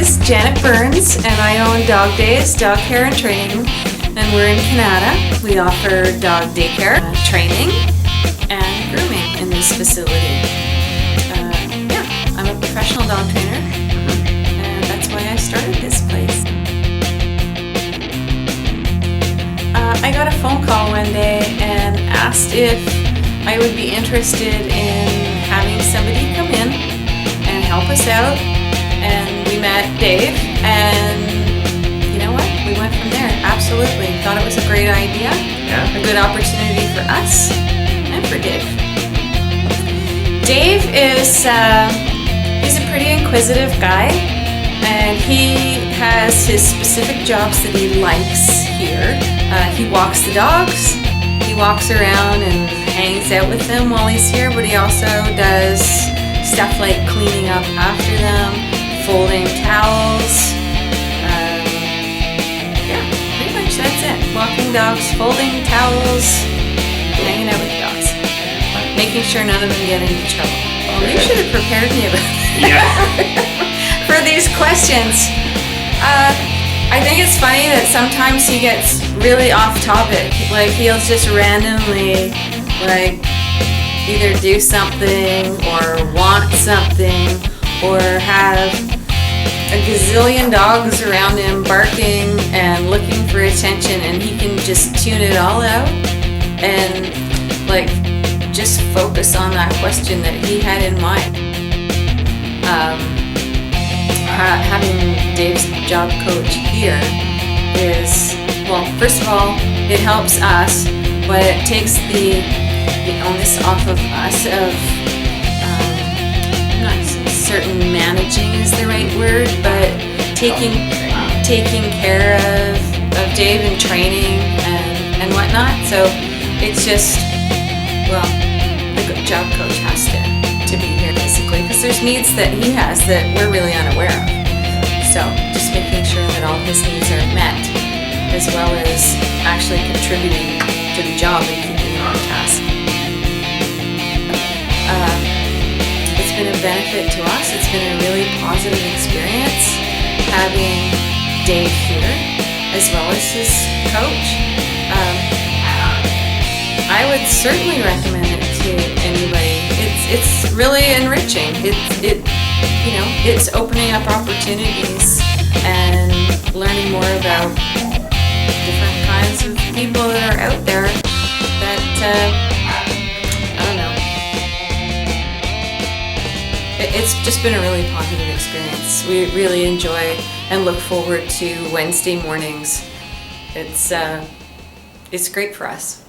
is Janet Burns, and I own Dog Dayz Dog Care and Training, and we're in Kanata. We offer dog daycare, training, and grooming in this facility. I'm a professional dog trainer, and that's why I started this place. I got a phone call one day and asked if I would be interested in having somebody come in and help us out. And we met Dave, and you know what? We went from there. Absolutely. Thought it was a great idea. Yeah. A good opportunity for us and for Dave. Dave is, he's a pretty inquisitive guy, and he has his specific jobs that he likes here. He walks the dogs. He walks around and hangs out with them while he's here, but he also does stuff like cleaning up after them, folding towels. Pretty much that's it. Walking dogs, folding towels, hanging out with dogs, making sure none of them get into trouble. Well, you should have prepared me for these questions. I think it's funny that sometimes he gets really off topic. Like he'll just randomly either do something or want something or have a gazillion dogs around him barking and looking for attention, and he can just tune it all out and just focus on that question that he had in mind. Having Dave's job coach here is, well, first of all, it helps us, but it takes the onus off of us of, I'm not certain managing is the right word, but taking care of Dave and training and whatnot. So it's just, well, the job coach has to be here basically, because there's needs that he has that we're really unaware of. So just making sure that all his needs are met, as well as actually contributing to the job and keeping him on task. It's been a benefit to us. It's been a really positive experience having Dave here, as well as his coach. I would certainly recommend it to anybody. It's really enriching. It's opening up opportunities and learning more about different kinds of people that are out there that, I don't know. It's just been a really positive experience. We really enjoy and look forward to Wednesday mornings. It's great for us.